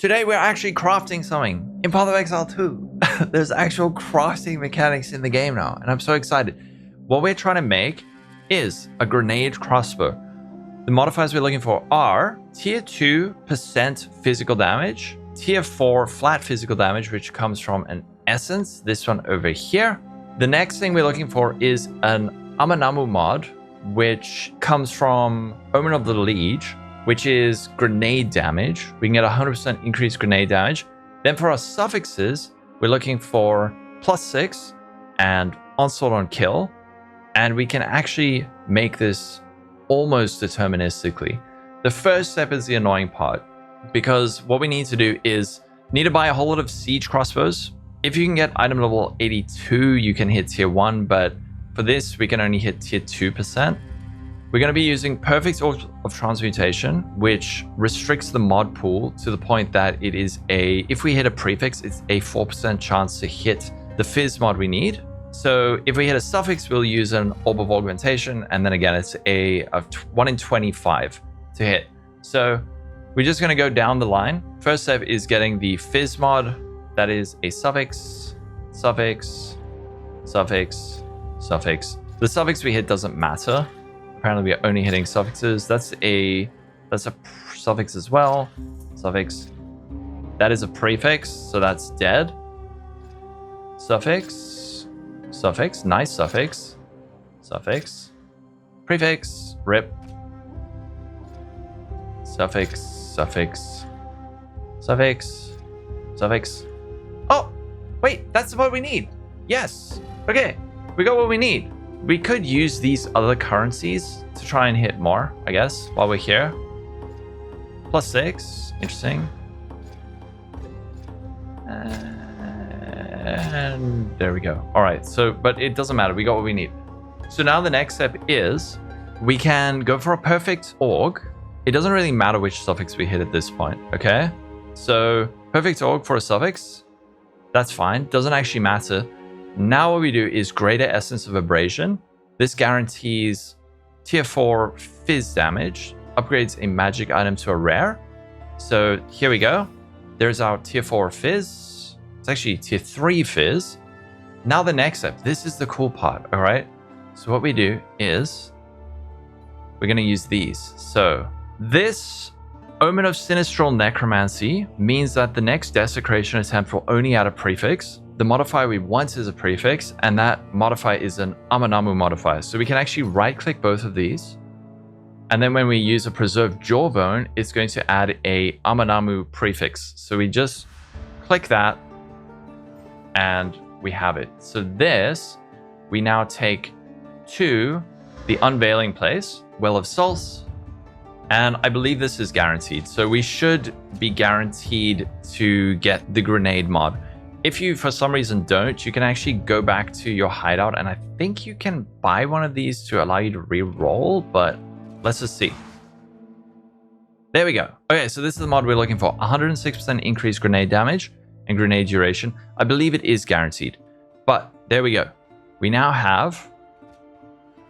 Today we're actually crafting something in Path of Exile 2. There's actual crafting mechanics in the game now, and I'm so excited. What we're trying to make is a Grenade Crossbow. The modifiers we're looking for are tier 2% physical damage, tier 4 flat physical damage, which comes from an essence, this one over here. The next thing we're looking for is an Amanamu mod, which comes from Omen of the Liege, which is grenade damage. We can get 100% increased grenade damage. Then for our suffixes, we're looking for +6 and Onslaught on kill. And we can actually make this almost deterministically. The first step is the annoying part, because what we need to do is need to buy a whole lot of siege crossbows. If you can get item level 82, you can hit tier 1, but for this, we can only hit tier 2%. We're going to be using Perfect Orb of Transmutation, which restricts the mod pool to the point that it is if we hit a prefix, it's a 4% chance to hit the fizz mod we need. So if we hit a suffix, we'll use an Orb of Augmentation, and then again, it's a 1 in 25 to hit. So we're just going to go down the line. First step is getting the fizz mod. That is a suffix, suffix, suffix, suffix. The suffix we hit doesn't matter. Apparently, we're only hitting suffixes. That's a suffix as well. Suffix. That is a prefix, so that's dead. Suffix. Suffix. Nice suffix. Suffix. Prefix. Rip. Suffix. Suffix. Suffix. Suffix. Oh! Wait, that's what we need. Yes. Okay. We got what we need. We could use these other currencies to try and hit more, I guess, while we're here. +6. Interesting. And there we go. All right. So, but it doesn't matter. We got what we need. So now the next step is we can go for a perfect org. It doesn't really matter which suffix we hit at this point. Okay. So perfect org for a suffix. That's fine. Doesn't actually matter. Now what we do is Greater Essence of Abrasion. This guarantees tier 4 fizz damage, upgrades a magic item to a rare. So here we go. There's our tier 4 fizz. It's actually tier 3 fizz. Now the next step, this is the cool part, all right? So what we do is we're going to use these. So this Omen of Sinistral Necromancy means that the next desecration attempt will only add a prefix. The modifier we want is a prefix, and that modifier is an Amanamu modifier. So we can actually right-click both of these. And then when we use a Preserved Jawbone, it's going to add a Amanamu prefix. So we just click that, and we have it. So this, we now take to the Unveiling Place, Well of Souls, and I believe this is guaranteed. So we should be guaranteed to get the Grenade mod. If you, for some reason, don't, you can actually go back to your hideout, and I think you can buy one of these to allow you to re-roll, but let's just see. There we go. Okay, so this is the mod we're looking for. 106% increased grenade damage and grenade duration. I believe it is guaranteed, but there we go. We now have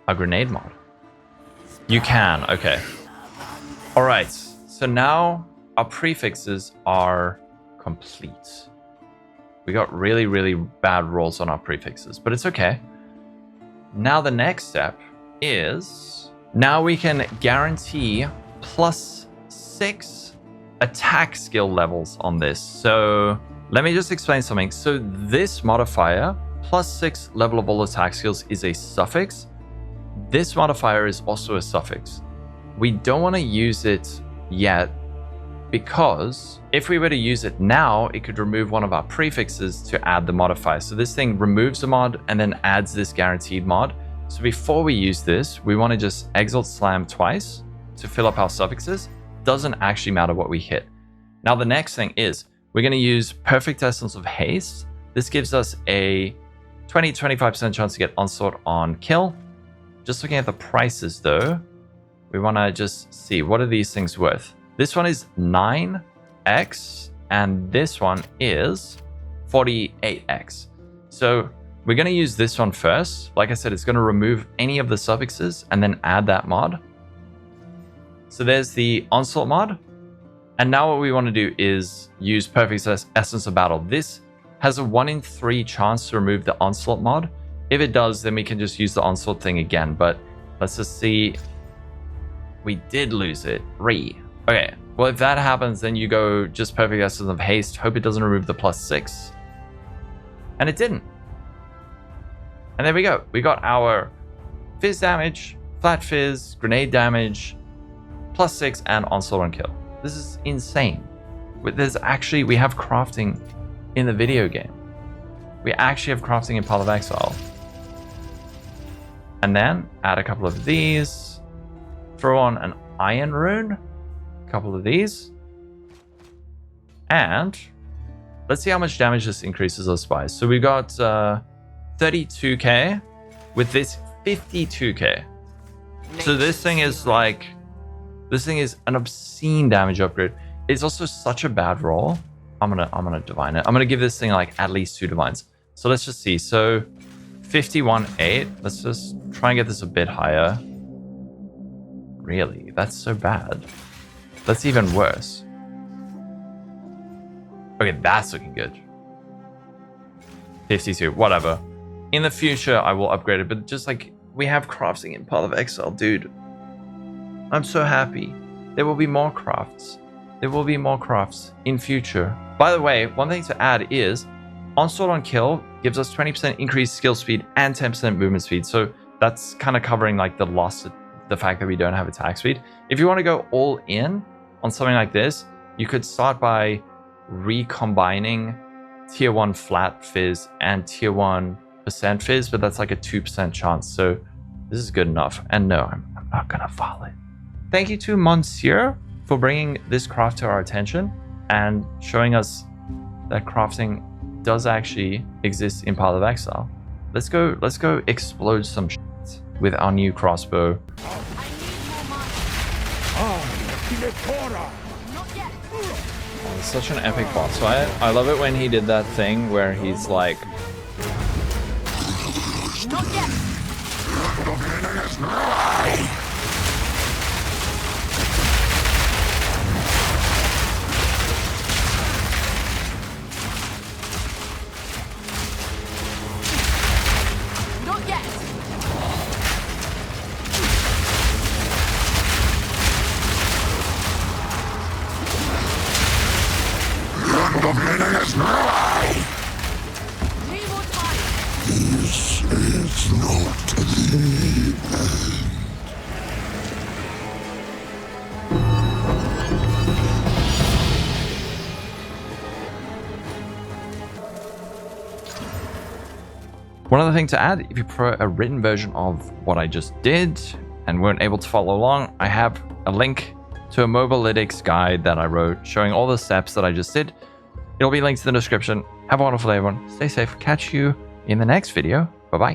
a grenade mod. You can, okay. All right, so now our prefixes are complete. We got really, really bad rolls on our prefixes, but it's okay. Now the next step is, now we can guarantee +6 attack skill levels on this. So let me just explain something. So this modifier, +6 level of all attack skills, is a suffix. This modifier is also a suffix. We don't want to use it yet, because if we were to use it now, it could remove one of our prefixes to add the modifier. So this thing removes the mod and then adds this guaranteed mod. So before we use this, we want to just Exalt Slam twice to fill up our suffixes. Doesn't actually matter what we hit. Now the next thing is we're going to use Perfect Essence of Haste. This gives us a 20-25% chance to get Onslaught on kill. Just looking at the prices though, we want to just see what are these things worth. This one is 9x, and this one is 48x. So we're going to use this one first. Like I said, it's going to remove any of the suffixes and then add that mod. So there's the Onslaught mod. And now what we want to do is use Perfect Essence of Battle. This has a 1 in 3 chance to remove the Onslaught mod. If it does, then we can just use the Onslaught thing again. But let's just see. We did lose it. Okay. Well, if that happens, then you go just Perfect Essence of Haste. Hope it doesn't remove the +6. And it didn't. And there we go. We got our Fizz damage, Flat Fizz, Grenade damage, +6, and Onslaught on kill. This is insane. We have crafting in the video game. We actually have crafting in Path of Exile. And then add a couple of these. Throw on an Iron Rune. A couple of these. And let's see how much damage this increases our spies. So we got 32k with this 52k. So this thing is like... This thing is an obscene damage upgrade. It's also such a bad roll. I'm gonna divine it. I'm gonna give this thing like at least 2 divines. So let's just see. So 51.8. Let's just try and get this a bit higher. Really? That's so bad. That's even worse. Okay, that's looking good. 52, whatever. In the future, I will upgrade it, but just like we have crafting in Path of Exile, dude. I'm so happy. There will be more crafts. There will be more crafts in future. By the way, one thing to add is Onslaught on kill gives us 20% increased skill speed and 10% movement speed. So that's kind of covering like the loss, the fact that we don't have attack speed. If you want to go all in on something like this, you could start by recombining tier 1 flat fizz and tier 1% fizz, but that's like a 2% chance. So this is good enough. And no, I'm not gonna follow it. Thank you to Monsieur for bringing this craft to our attention and showing us that crafting does actually exist in Path of Exile. Let's go explode some shit with our new crossbow. Oh, it's such an epic boss fight. I love it when he did that thing where he's like... Not yet. This is not the end. One other thing to add, if you prefer a written version of what I just did and weren't able to follow along, I have a link to a mobalytics guide that I wrote showing all the steps that I just did. It'll be linked in the description. Have a wonderful day, everyone. Stay safe. Catch you in the next video. Bye-bye.